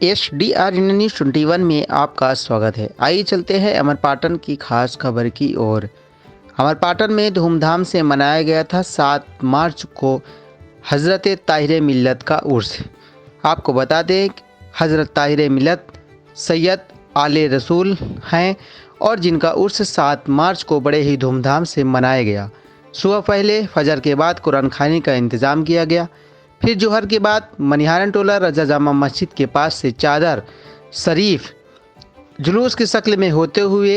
HDR news 21 में आपका स्वागत है। आइए चलते हैं अमरपाटन की खास खबर की ओर। अमरपाटन में धूमधाम से मनाया गया था 7 मार्च को हज़रत ताहिर मिल्लत का उर्स। आपको बता दें कि हज़रत ताहिर मिल्लत सैयद आले रसूल हैं और जिनका उर्स 7 मार्च को बड़े ही धूमधाम से मनाया गया। सुबह पहले फजर के बाद कुरान खानी का इंतज़ाम किया गया। फिर जोहर के बाद मनिहारन टोला रजा जामा मस्जिद के पास से चादर शरीफ जुलूस की शक्ल में होते हुए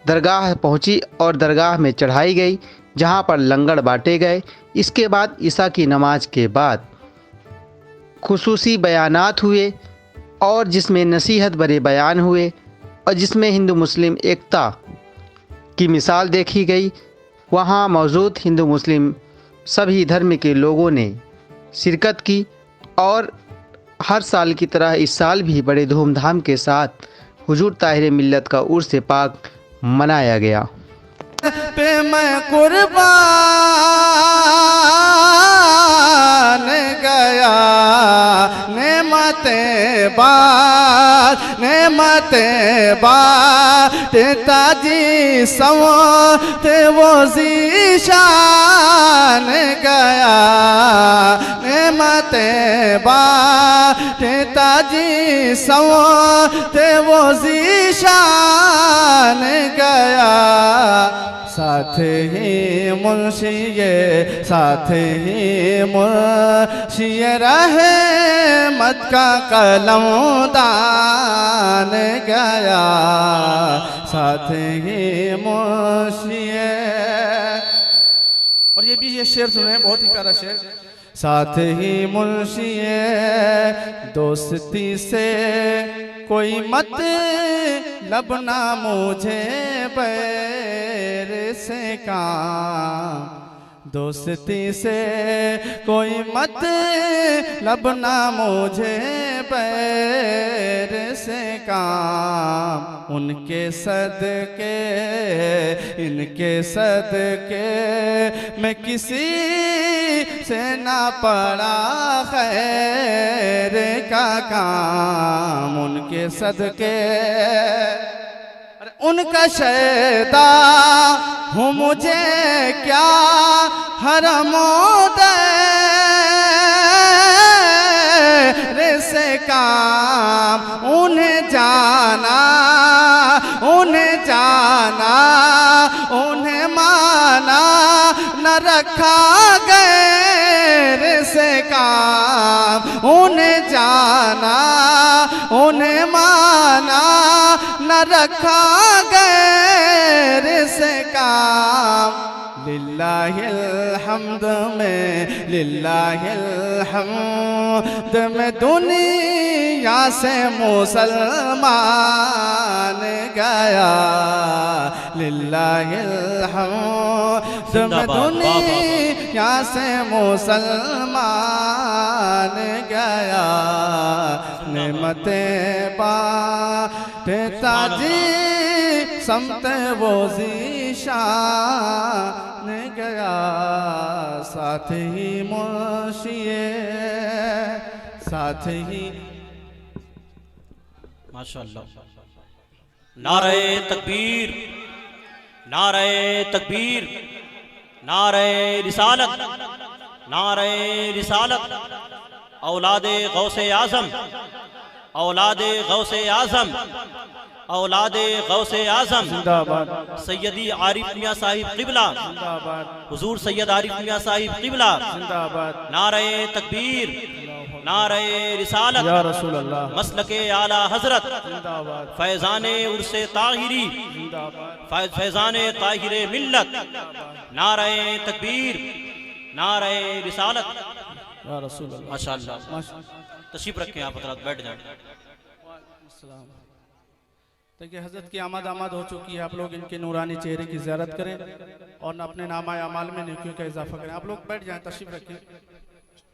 दरगाह पहुंची और दरगाह में चढ़ाई गई, जहां पर लंगर बांटे गए। इसके बाद ईसा की नमाज के बाद खुसूसी बयानात हुए और जिसमें नसीहत भरे बयान हुए और जिसमें हिंदू मुस्लिम एकता की मिसाल देखी गई। वहां मौजूद हिंदू मुस्लिम सभी धर्म के लोगों ने शिरकत की और हर साल की तरह इस साल भी बड़े धूमधाम के साथ हुजूर ताहिर मिल्लत का उर्स पाक मनाया गया। पे मैं कुर्बान गया, नेमतें बात ताजी संवत वो ज़ीशान गया, नेमतें बात ताजी संवत वो ज़ीशान गया। साथ ही मुंशिए रहे मत का कलम दान गया, साथ ही मुंशिए। और ये शेर सुने, बहुत ही प्यारा शेर। साथ ही मुंशिए दोस्ती से कोई मत लबना मुझे बैर से काम, दोस्ती से कोई मत लबना मुझे बैर से काम। उनके सदके इनके सदके मैं किसी से ना पड़ा खैर का काम, उनके सदके उनका शैदा हूँ मुझे क्या हरमोद से काम। उन्हें जाना उन्हें माना न रखा गैर से काम। उन्हें जाना उन्हें माना न रखा गैर से काम। लिल्लाहिल हम्द में दुनिया से मुसलमान गया, लिल्लाहिल हम्द में दुनिया से मुसलमान गया। नेमतें बाटे ताजी समत वो ज़ीशान गया, साथ ही मुंशिए साथ ही। माशाअल्लाह। नारे तकबीर, नारे तकबीर, नारे रिसालत, नारे रिसालत। औलादे गौसे आज़म, औलादे गौसे आज़म, औलादे गौसे आज़म सैयदी आरिफ मियाँ साहिब क़िबला, हुजूर सैयद आरिफ मियाँ साहिब क़िबला। नारे तकबीर, नारे रिसालत, या रसूल अल्लाह। मसलके आला हजरत फैज़ाने उर्से ताहिरी, फैज़ाने ताहिरे मिल्लत। नारे तकबीर, नारे रिसालत, या रसूल अल्लाह। माशाअल्लाह। तशरीफ रखें, आप हज़रात बैठ जाएं। देखिए हज़रत की आमद हो चुकी है। आप लोग इनके नूरानी चेहरे की ज़ियारत करें और अपने नामा अमाल में नेकियों का इजाफा करें। आप लोग बैठ जाएं,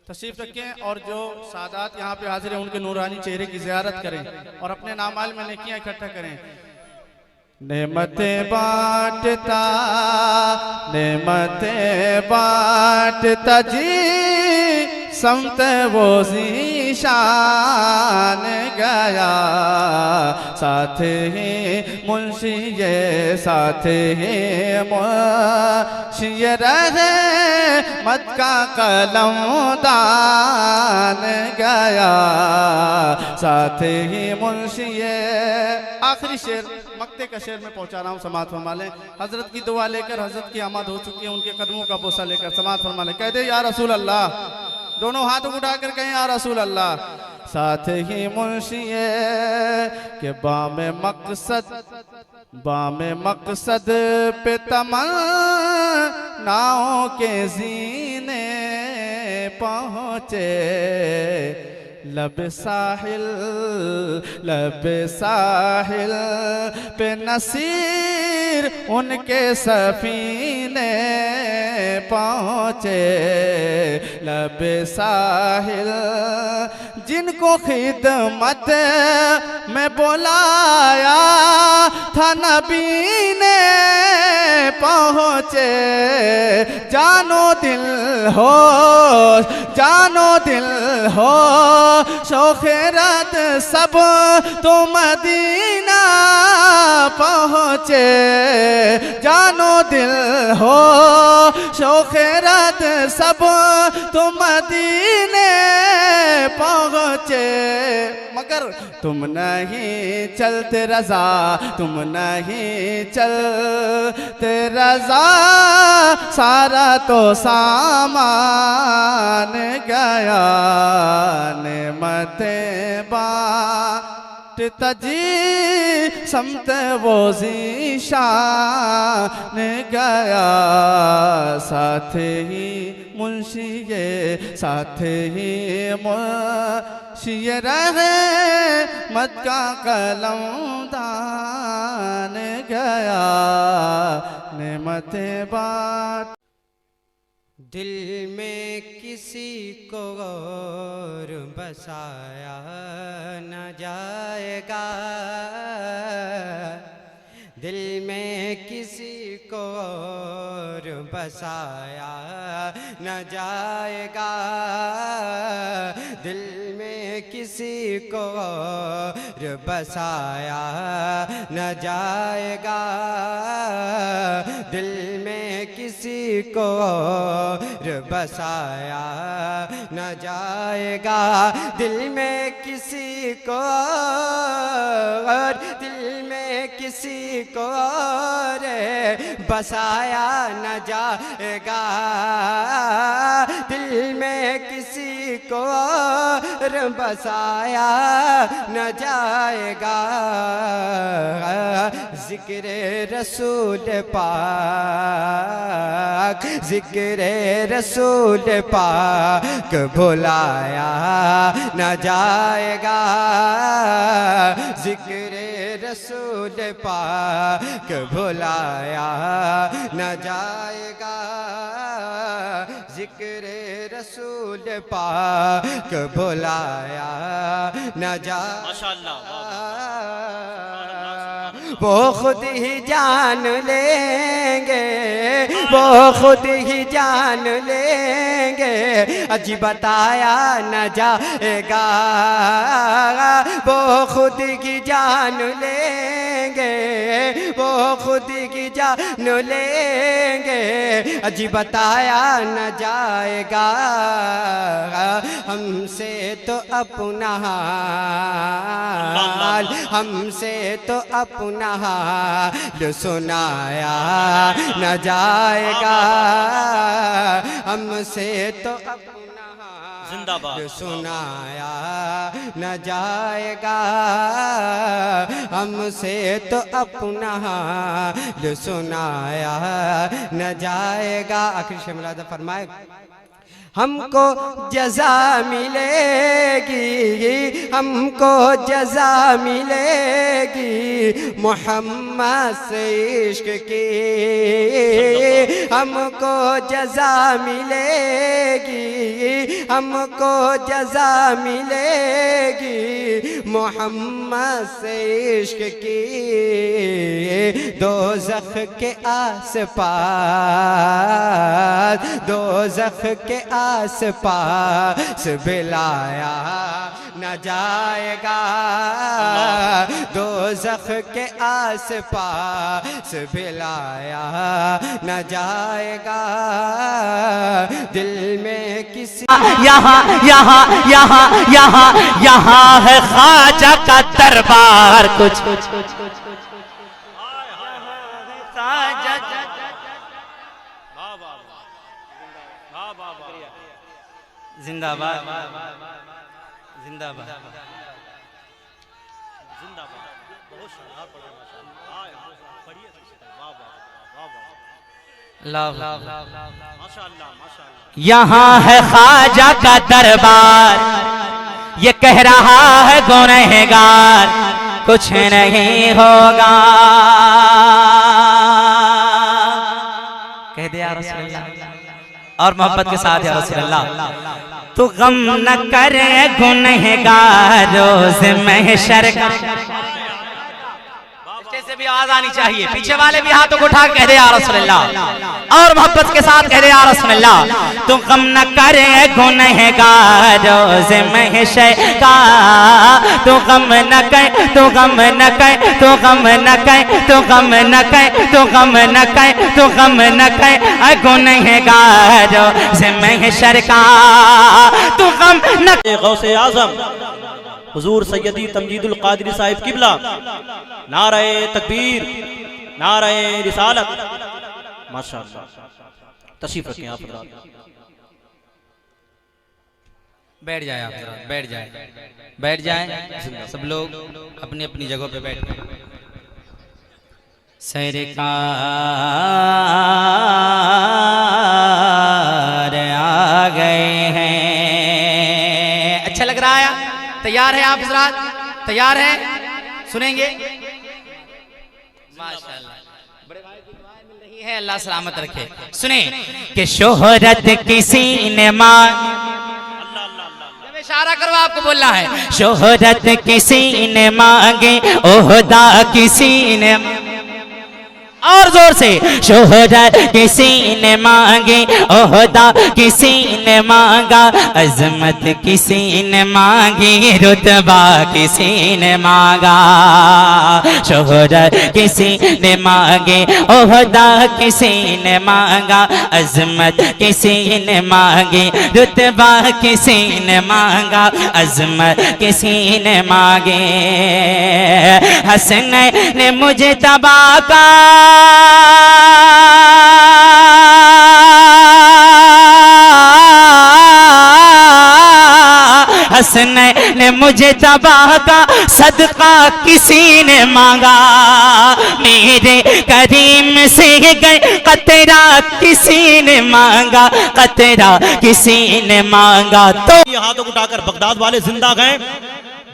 तशरीफ रखें और जो सादात यहाँ पे हाजिर हैं उनके नूरानी चेहरे की ज़ियारत करें और अपने नामाल में नेकियां इकट्ठा करें। नेमतें बांटता जी समत वो ज़ीशान गया, साथ ही मुंशी ये साथ ही मुंशी रहे मत का कलमदान गया, साथ ही मुंशी ये। आखिरी शेर मक्ते का शेर में पहुंचा रहा हूँ, समात फरमा लें। हजरत की दुआ लेकर, हजरत की आमद हो चुकी है, उनके कदमों का बोसा लेकर समात फरमा लें। कह दे या रसूल अल्लाह, दोनों हाथ उठाकर कहें या रसूल अल्लाह। साथ ही मुंशी के बामे मकसद पे तमन्नाओं के जीने पहुँचे, लब साहिल पे नसीर उनके सफीने पहुँचे, लब साहिल जिनको खिदमत में बुलाया था नबी ने पहुँचे। जानो दिल हो शोखरत सब तो मदीना पहुँचे, जानो दिल हो शोखरत सब तो मदीने पहुँचे। मगर तुम नहीं चलते रज़ा, तुम नहीं चलते रज़ा, सारा तो सामान गया, नेमतें बांटता जी समत वो ज़ीशान गया, साथ ही मुंशी ये साथ ही मुंशी रहे मत का कलमदान गया, नेमतें बांट। दिल में किसी को और बसाया न जाएगा, दिल में किसी को और बसाया न जाएगा, दिल में किसी को और बसाया न जाएगा, दिल में किसी को और बसाया न जाएगा, दिल में किसी को और दिल में किसी को और बसाया न जाएगा, दिल में किसी को और बसाया न जाएगा। ज़िक्र रसूल पाक, ज़िक्र रसूल पाक भुलाया न जाएगा, ज़िक्र रसूल पाक भुलाया न जाएगा, ज़िक्र रसूल पाक भुलाया न जाएगा। माशाअल्लाह। वो खुद ही जान लेंगे, वो खुद ही जान लेंगे, अजी बताया न जाएगा, वो खुद की जान लेंगे, वो खुद की जान लेंगे, अजी बताया न जाएगा। हमसे तो अपना हाल, हमसे तो अपना हाल सुनाया न जाएगा, हमसे तो अपना जिंदाबाद हाल सुनाया न जाएगा, हमसे तो अपना हाल सुनाया न जाएगा। आखिर से मुलादा फरमाए, हमको जज़ा मिलेगी, हमको जज़ा मिलेगी मोहम्मद से इश्क की, हमको जज़ा मिलेगी, हमको जज़ा मिलेगी मोहम्मद से इश्क की, दोज़ख के आस पास, दोज़ख के आस पास बिलाया न जाएगा, दोज़ख के आस पास बिलाया न जाएगा, दिल में किसी यहाँ यहाँ यहाँ यहाँ यहाँ है ख्वाजा का दरबार। कुछ जिंदाबाद जिंदाबाद यहाँ है ख्वाजा का दरबार, ये कह रहा है गुनहगार कुछ नहीं होगा। कह दे या रसूल अल्लाह, और मोहब्बत के साथ या रसूल अल्लाह। तू गम न करे गुनहगार रोज महशर का। से भी आवाज आनी चाहिए, पीछे वाले भी हाथों को उठा कह दे या रसूल अल्लाह, और मोहब्बत के साथ कह दे या रसूल अल्लाह। तू गम न करे गुनहगार रोज महशर का, तू गम न कर, तू गम न कर, तू गम न कर, तू गम न कर, तू गम न कर, तू गम न कर गुनहगार रोज महशर का, तू गम न। गौसे आजम हुजूर सैयदी तमजीदुल कादरी साहिब किबला, नारे तकबीर, नारे रिसालत। माशाअल्लाह, तशरीफ रखें आप। बैठ जाए आप, बैठ जाए, बैठ जाए सब लोग अपनी अपनी जगह पे बैठ जाए। सरकार आ गए हैं। अच्छा लग रहा है? तैयार है आप हज़रात? तैयार है? सुनेंगे? माशाअल्लाह, बड़े भाई की दुआएं मिल रही है, अल्लाह सलामत रखे। सुने कि शोहरत किसी ने मांग, जब इशारा करो आपको बोलना है। शोहरत किसी ने मांगे, ओहदा किसी ने, और जोर से। शोहरत किसी ने मांगी, ओहदा किसी ने मांगा, अजमत किसी ने मांगी, रुतबा किसी ने मांगा। शोहरत किसी ने मांगी, ओहदा किसी ने मांगा, अजमत किसी ने मांगी, रुतबा किसी ने मांगा, अजमत किसी ने मांगे। हसन ने मुझे तबाह का हसन ने मुझे तबाह का सदका किसी ने मांगा, मेरे करीम से गए कतरा किसी ने मांगा, कतरा किसी ने मांगा। तो ये हाथों को उठाकर बगदाद वाले जिंदा गए,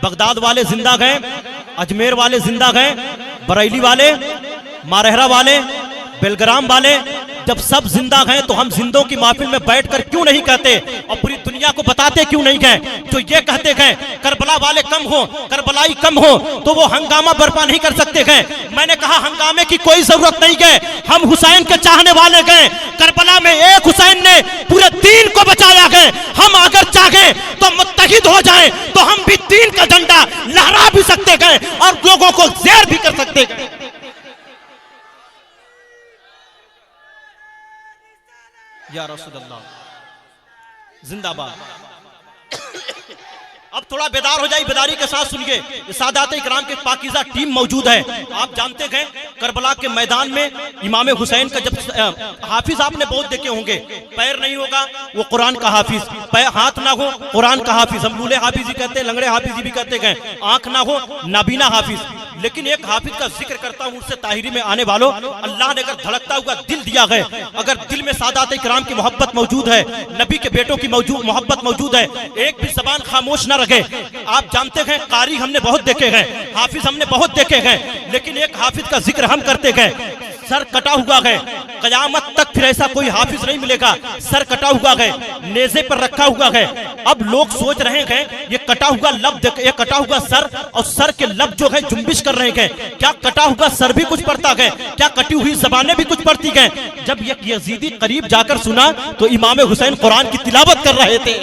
बगदाद वाले जिंदा गए, अजमेर वाले जिंदा गए, बरेली वाले, मारहरा वाले, बेलग्राम वाले, जब सब जिंदा गए तो हम जिंदों की महफिल में बैठकर क्यों नहीं कहते और पूरी दुनिया को बताते क्यों नहीं गए? जो ये कहते गए करबला वाले कम हो, करबलाई कम हो, तो वो हंगामा बर्पा नहीं कर सकते गए। मैंने कहा हंगामे की कोई जरूरत नहीं गए, हम हुसैन के चाहने वाले गए। करबला में एक हुसैन ने पूरे दीन को बचाया गए। हम अगर चाहे तो मुत्तहिद हो जाए तो हम भी दीन का झंडा लहरा भी सकते गए और लोगों को ज़ेर भी कर सकते गए। या रसूलल्लाह जिंदाबाद। अब थोड़ा बेदार हो जाए, बेदारी के साथ सुनिए। सादात इकराम के पाकीज़ा टीम मौजूद है। आप जानते हैं करबला के मैदान में इमाम हुसैन का जब हाफिज आपने बहुत देखे होंगे, पैर नहीं होगा वो कुरान का हाफिज, पैर हाथ ना हो कुरान का हाफिज, हम लूले हाफिज ही कहते हैं, लंगड़े हाफिज भी कहते हैं, आंख ना हो नाबीना हाफिज। लेकिन एक हाफिज का जिक्र करता हूँ, उससे ताहिरी में आने वालों, अल्लाह ने अगर धड़कता हुआ दिल दिया है, अगर दिल में सादात इकराम की मोहब्बत मौजूद है, नबी के बेटों की मोहब्बत मौजूद है, एक भी जबान खामोश न रखे। आप जानते हैं कारी हमने बहुत देखे हैं, हाफिज हमने बहुत देखे हैं, लेकिन एक हाफिज का जिक्र हम करते गए। सर कटा हुआ है, कयामत तक फिर ऐसा कोई हाफिज नहीं मिलेगा, सर कटा हुआ है, नेज़े पर रखा हुआ है। अब लोग सोच रहे हैं ये कटा हुआ लब, ये कटा हुआ सर और सर के लब जो है जुम्बिश कर रहे हैं, क्या कटा हुआ सर भी कुछ पढ़ता है, क्या कटी हुई जबानें भी कुछ पढ़ती हैं। जब एक यजीदी करीब जाकर सुना तो इमाम हुसैन कुरान की तिलावत कर रहे थे,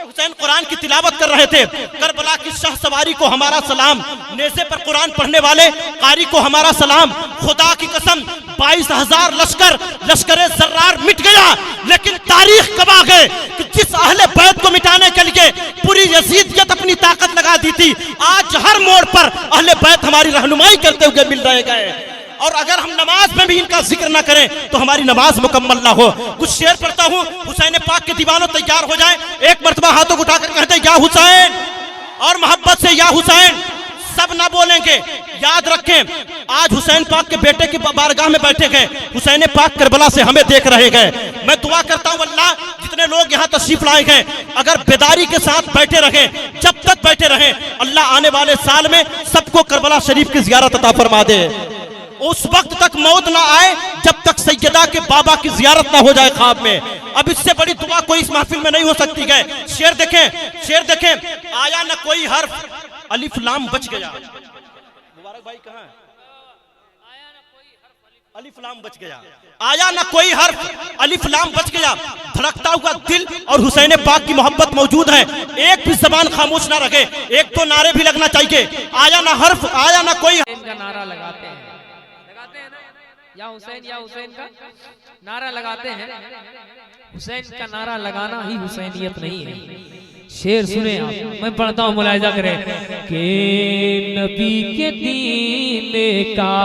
हुसैन कुरान की तिलावत कर रहे थे। करबला की शाह सवारी को हमारा सलाम, नेज़े पर कुरान पढ़ने वाले कारी को हमारा सलाम। खुदा की कसम 22,000 लश्कर जर्रार मिट गया, लेकिन तारीख गवाह है कि जिस अहले बैत को मिटाने के लिए पूरी यजीदियत अपनी ताकत लगा दी थी, आज हर मोड़ पर अहले बैत हमारी रहनुमाई करते हुए मिल रहे गए। और अगर हम नमाज में भी इनका जिक्र ना करें तो हमारी नमाज मुकम्मल ना हो। कुछ शेर पढ़ता हूँ, हुसैन पाक के दीवानों तैयार हो जाए, एक मर्तबा हाथों को उठाकर कहते हैं या हुसैन, और मोहब्बत से या हुसैन, सब ना बोलेंगे। याद रखें, आज हुसैन पाक के बेटे की बारगाह में बैठे गए, हुसैन पाक करबला से हमें देख रहे गए। मैं दुआ करता हूँ अल्लाह जितने लोग यहाँ तशरीफ लाए गए अगर बेदारी के साथ बैठे रहे, जब तक बैठे रहे, अल्लाह आने वाले साल में सबको करबला शरीफ की जियारत अता फरमा दे। उस वक्त तक मौत ना आए जब तक सैयदा के बाबा की जियारत ना हो जाए ख्वाब में। अब इससे बड़ी दुआ कोई इस महफिल में नहीं हो सकती है। शेर देखें, आया ना कोई हर्फ अलिफ लाम बच गया। मुबारक भाई कहाँ है? अलिफ लाम बच गया, आया ना कोई हर्फ अलिफ लाम बच गया। धड़कता हुआ दिल और हुसैन पाक की मोहब्बत मौजूद है, एक भी जबान खामोश ना रखे, एक तो नारे भी लगना चाहिए। आया ना हर्फ, आया ना कोई का नारा लगाते हैं ना, या हुसैन का नारा लगाते हैं। हुसैन का नारा लगाना ही हुसैनियत नहीं है। शेर सुने आप, मैं पढ़ता हूँ, मुलाहिजा करें कि नबी के दीन का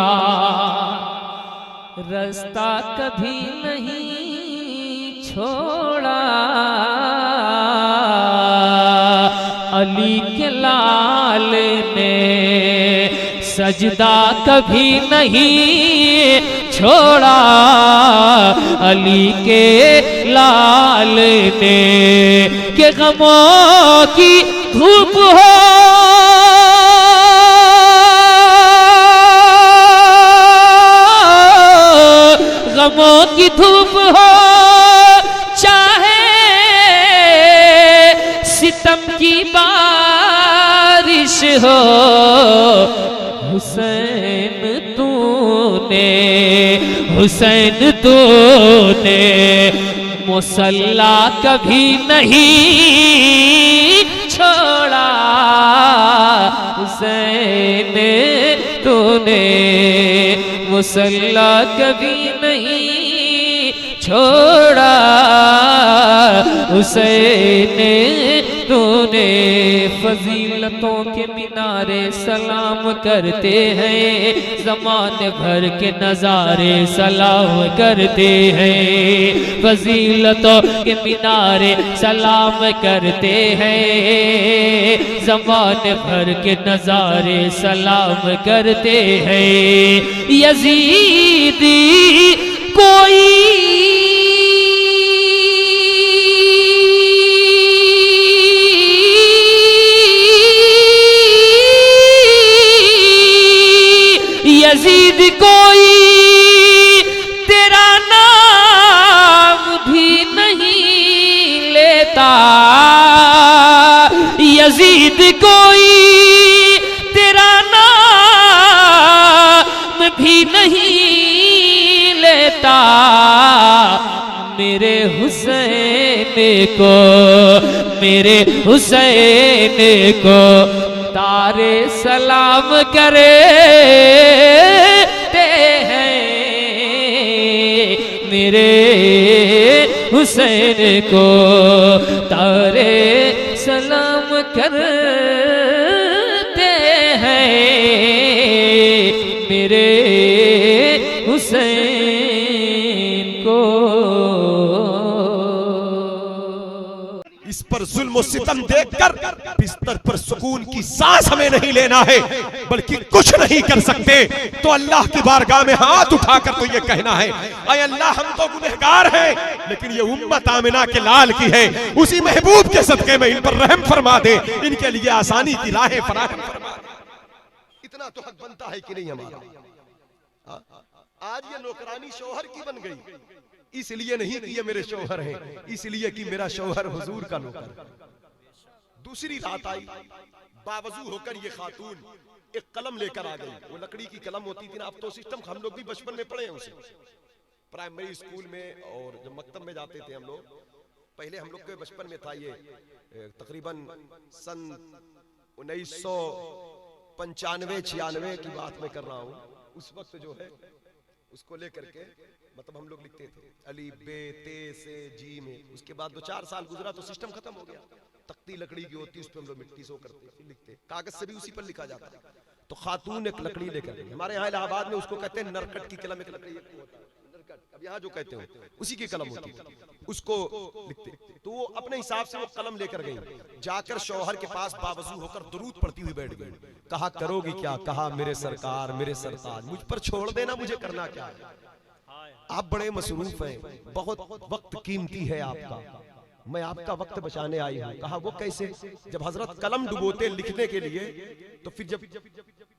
रास्ता कभी नहीं छोड़ा, अली के लाल ने सजदा कभी नहीं छोड़ा, अली के लाल ने के गमों की धूप हो, गमों की धूप हो, चाहे सितम की बारिश हो, हुसैन तूने मुसल्ला कभी नहीं छोड़ा, हुसैन तूने मुसल्ला कभी नहीं छोड़ा, हुसैन तूने फजीलतों के मीनारे सलाम करते हैं, ज़माने भर के नज़ारे सलाम करते हैं, फजीलतों के मीनारे सलाम करते हैं, ज़माने भर के नज़ारे सलाम करते हैं। यजीदी कोई यजीद कोई तेरा नाम भी नहीं लेता, यजीद कोई तेरा नाम भी नहीं लेता, मेरे हुसैन को तारे सलाम करे हैं, मेरे हुसैन को तारे सलाम करते हैं, मेरे हुसैन को। इस पर जुल्म सितम देखकर बिस्तर पर सुकून की सांस हमें नहीं लेना है, बल्कि कुछ नहीं कर सकते तो अल्लाह की बारगाह में हाथ उठाकर तो ये कहना है, अय अल्लाह हम तो गुनहगार हैं, लेकिन ये उम्मत आमिना के लाल की है, उसी महबूब के सदके में इन पर रहम फरमा दे, इनके लिए आसानी की राहें फराहम फरमा दे। इतना तो हक बनता है कि नहीं हमारा? आज ये नौकरानी शौहर की बन गई, इसलिए नहीं कि ये मेरे शौहर हैं, इसलिए कि मेरा शौहर हुजूर का नौकर। दूसरी रात आई, बावजू होकर ये खातून एक कलम लेकर आ गई। वो लकड़ी की कलम होती थी ना, अब तो सिस्टम हम लोग भी बचपन में पढ़े हैं उसे, प्राइमरी स्कूल में और जब मकतब में जाते थे हम लोग। पहले हम लोग के बचपन में था ये, तकरीबन सन 1995-96 की बात मैं कर रहा हूँ। उस वक्त जो है उसको लेकर के मतलब हम लोग लिखते थे अली बे ते से जी में। उसके बाद 2-4 साल गुजरा तो सिस्टम खत्म हो गया। तख्ती लकड़ी की होती, उस पर हम लोग मिट्टी से करते लिखते, कागज से भी उसी पर लिखा जाता। तो खातून एक लकड़ी लेकर गई। हमारे यहाँ इलाहाबाद में उसको कहते हैं नरकट की कलम। एक लकड़ी होता है नरकट, अब यहाँ जो कहते हो उसी की कलम होती है, उसको लिखते। तो वो अपने हिसाब से वो कलम लेकर गई, जाकर शौहर के पास बावजू होकर दुरूद पढ़ती हुई बैठ गई। कहा करोगी क्या? कहा मेरे सरकार, मेरे सरताज, मुझ पर छोड़ देना, मुझे करना क्या है? आप बड़े मसरूफ हैं, बहुत वक्त कीमती है आपका, मैं आपका वक्त बचाने आई हूँ। कहा वो कैसे? जब हजरत कलम डुबोते लिखने के लिए, तो फिर जब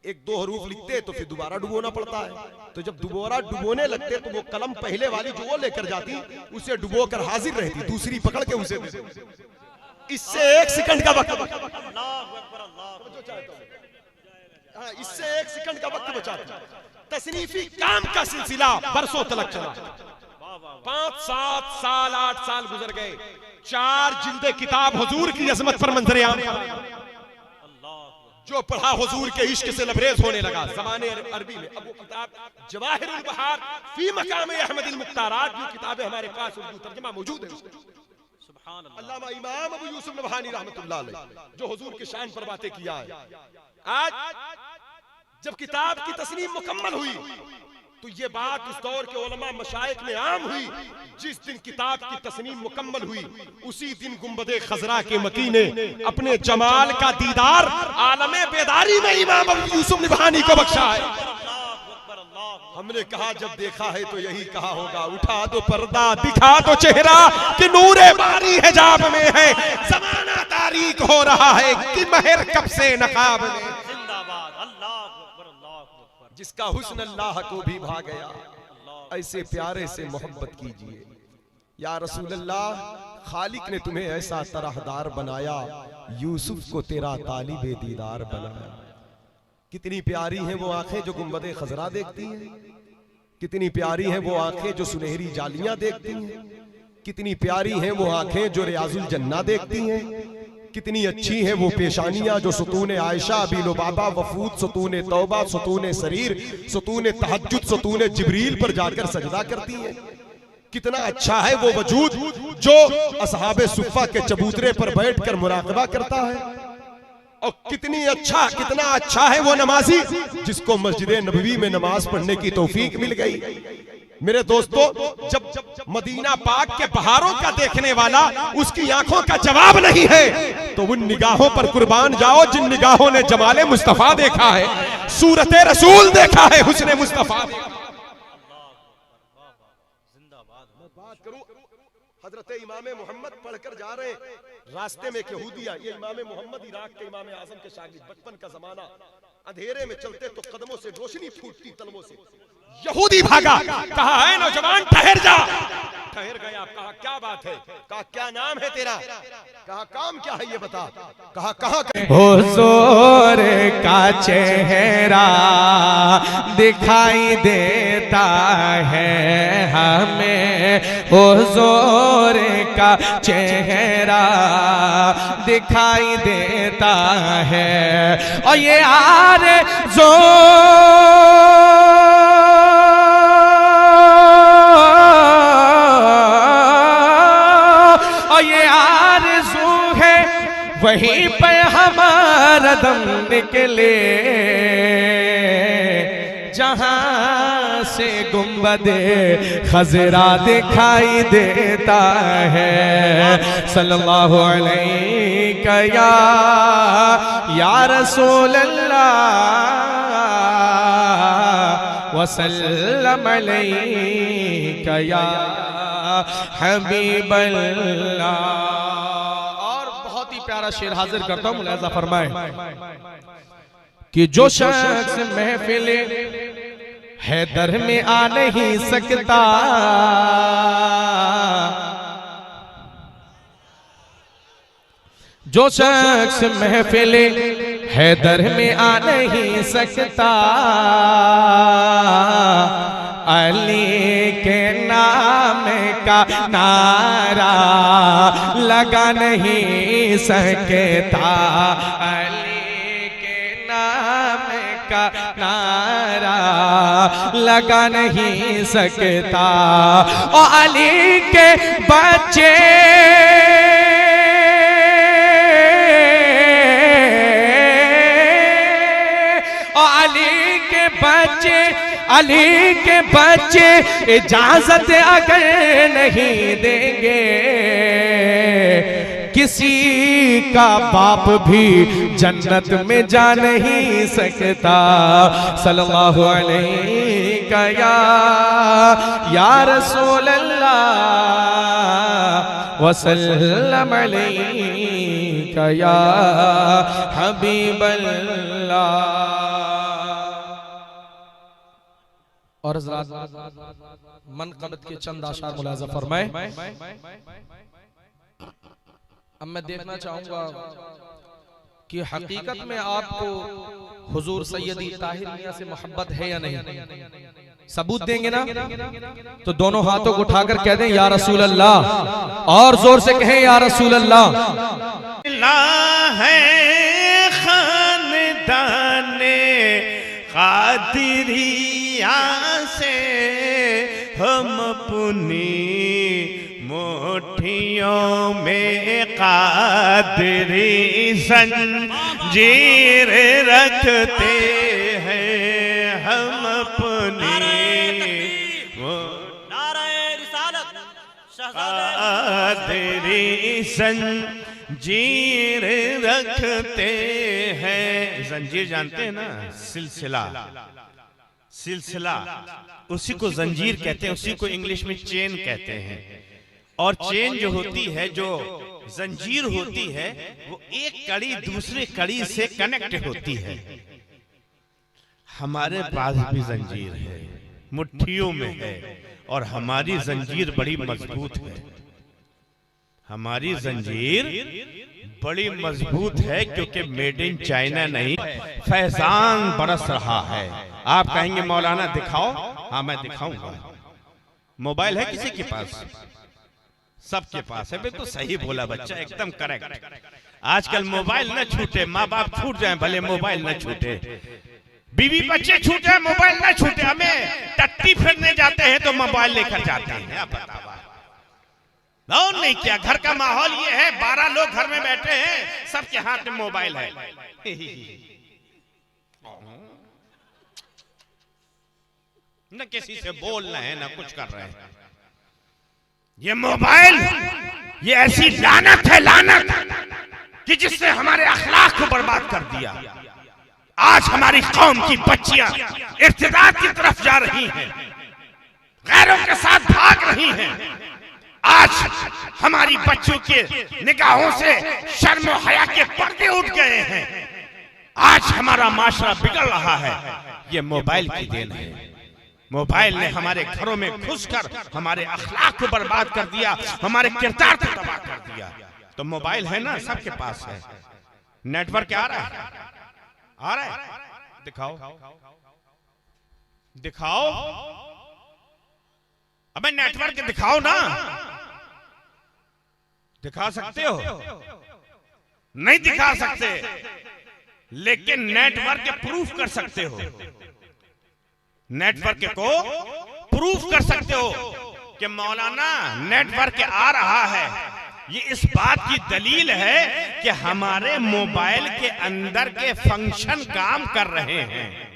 1-2 हरूफ लिखते तो फिर दोबारा डुबोना पड़ता है। तो जब दोबारा डुबोने लगते तो वो कलम पहले वाली जो वो लेकर जाती, उसे डुबो कर हाजिर रहती, दूसरी पकड़ के उसे दे। इससे 1 सेकंड का वक्त, इससे 1 सेकंड का वक्त बचाता। तसनीफी काम का सिलसिला बरसों तलक चला। 5-7 साल 8 साल गुजर गए। 4 जिल्दे किताब हुजूर की अजमत पर मंजर आम, जो पढ़ा हुजूर के इश्क से लबरेज होने लगा ज़माने अरबी में। अब वो किताब जवाहिरुल बहार फी मकाम अहमदिल मुख्तारात, जो किताबें हमारे पास उर्दू तर्जुमा मौजूद है। सुभान अल्लाह। अल्लामा इमाम अबू यूसुफ नबहानी रहमतुल्लाह अलैह जो हुजूर के शान पर बातें किया है। आज जब किताब की तस्नीम मुकम्मल हुई तो ये बात उस दौर के उलमा मशाइख में आम हुई। जिस दिन किताब की तस्नीम मुकम्मल हुई उसी दिन गुंबदे खजरा के मकी ने अपने जमाल का दीदार आलमे बेदारी में इमाम अबू यूसुफ नबहानी को बख्शा है। हमने कहा जब देखा है तो यही कहा होगा, उठा दो पर्दा दिखा दो चेहरा कि नूरे बारी हिजाब में है। ज़माना तारीक हो रहा है कि महर कब से नकाब में। जिसका हुस्न अल्लाह को भी भा गया, ऐसे प्यारे से मोहब्बत कीजिए। या रसूल अल्लाह, खालिक ने तुम्हें ऐसा तरहदार बनाया, यूसुफ को तेरा तालिबे दीदार बनाया। कितनी प्यारी हैं वो आंखें जो गुंबदे खजरा देखती हैं, कितनी प्यारी हैं वो आंखें जो सुनहरी जालियां देखती हैं, कितनी प्यारी हैं वो आंखें जो रियाजुल जन्ना देखती हैं, कितनी अच्छी है वो पेशानियां जो सुतून आयशा, बीलो बाबा, वफूद, सुतून तौबा, सुतून सरीर, सुतून तहज्जुद, सुतून जिब्रील पर जाकर सजदा करती हैं। कितना अच्छा है वो वजूद जो असहाबे सुफ़ा के चबूतरे पर बैठकर मुराक़बा करता है। और कितना अच्छा है वो नमाजी जिसको मस्जिद नबवी में नमाज पढ़ने की तौफीक मिल गई। मेरे दोस्तों, जब मदीना पाक के बहारों का देखने वाला उसकी आंखों का जवाब नहीं है तो उन निगाहों पर कुर्बान जाओ जिन निगाहों ने जमाले मुस्तफा देखा है, सूरते रसूल देखा है, हुस्ने मुस्तफा। बात करूं, हजरत इमाम मोहम्मद पढ़कर जा रहे, रास्ते में यहूदिया, ये इमाम मोहम्मद इराक के इमाम आजम के शागिर्द, बचपन का जमाना, अंधेरे में चलते तो कदमों से रोशनी फूटती तलवों से। यहूदी भागा, कहा है नौजवान ठहर जा। ठहर गया, कहा क्या बात है? कहा क्या नाम है तेरा? कहा काम क्या है ये बता। कहा कहाँ हुजूर का चेहरा दिखाई देता है हमें, हुजूर का चेहरा दिखाई देता है। और ये आरज़ू वहीं पे हमारा दम निकले जहां से गुंबदे खजरा दिखाई देता है। सल्लल्लाहु अलैहि या रसूल अल्लाह वसल्लम अलैका या हबीब अल्लाह। प्यारा शेर हाजिर करता हूं, मुलाजा फरमाए कि जो शख्स महफिल हैदर में आ नहीं सकता। जो शख्स महफिले हैदर में आ नहीं सकता, अली के नाम का नारा लगा नहीं सकता, अली के नाम का नारा लगा नहीं सकता। और अली के बच्चे अली के बच्चे इजाजत अगर नहीं देंगे, किसी का बाप भी जन्नत में जा नहीं सकता। सल्लल्लाहु अलैहि या रसूल अल्लाह वसल्लम अलैका या हबीब अल्लाह। और मनक़बत के चंद आशार मुलाज़ा फरमाए। अब मैं देखना चाहूंगा कि हकीकत में आपको हुजूर सैयदी ताहिर मियां से मोहब्बत है या नहीं। सबूत देंगे ना? तो दोनों हाथों को उठाकर कह दें या रसूल अल्लाह, और जोर से कहें या रसूल अल्लाह। है खानदाने कादिरिया से हम अपनी मुट्ठियों में कादरी जंजीर रखते हैं, हम अपनी कादरी जंजीर रखते हैं। जंजीर जानते हैं ना, सिलसिला, सिलसिला उसी को जंजीर कहते हैं, उसी को इंग्लिश में चेन कहते हैं। और चेन जो होती है, जो जंजीर होती है, वो एक कड़ी दूसरे कड़ी से कनेक्ट होती है। हमारे पास भी जंजीर है, मुट्ठियों में है, और हमारी जंजीर बड़ी मजबूत है। हमारी जंजीर बड़ी मजबूत है क्योंकि मेड इन चाइना नहीं, फैजान बरस रहा है। आप कहेंगे मौलाना दिखाओ, हाँ मैं दिखाऊंगा। मोबाइल है किसी के पास? सबके पास है। बिल्कुल सही बोला बच्चा, एकदम करेक्ट। आजकल मोबाइल न छूटे, माँ बाप छूट जाए भले मोबाइल न छूटे, बीवी बच्चे छूट जाए मोबाइल न छूटे। हमें टट्टी फिरने जाते हैं तो मोबाइल लेकर जाते हैं। आप बताओ, और नहीं क्या? घर का माहौल ये है, 12 लोग घर में बैठे हैं, सबके हाथ में मोबाइल है। न किसी से बोल रहे हैं, न कुछ कर रहे हैं। ये मोबाइल, ये ऐसी लानत है, लानत कि जिसने हमारे अखलाक को बर्बाद कर दिया। आज हमारी कौम की बच्चियां इर्तिदाद की तरफ जा रही हैं, गैरों के साथ भाग रही हैं। आज हमारी बच्चों के निगाहों से शर्म और हया के पर्दे उठ गए हैं। आज हमारा माशरा बिगड़ रहा है, ये मोबाइल की देन है। मोबाइल ने हमारे घरों में घुसकर हमारे अखलाक को बर्बाद कर दिया, हमारे किरदार को तबाह कर दिया। तो मोबाइल है ना, सबके पास है। नेटवर्क आ रहा है, आ रहा है, दिखाओ दिखाओ, अबे नेटवर्क दिखाओ ना। दिखा सकते हो? नहीं दिखा सकते, लेकिन नेटवर्क प्रूफ कर सकते हो। नेटवर्क को प्रूफ कर सकते हो कि मौलाना नेटवर्क आ रहा है। ये इस बात की दलील है कि हमारे मोबाइल के अंदर के फंक्शन काम कर रहे हैं।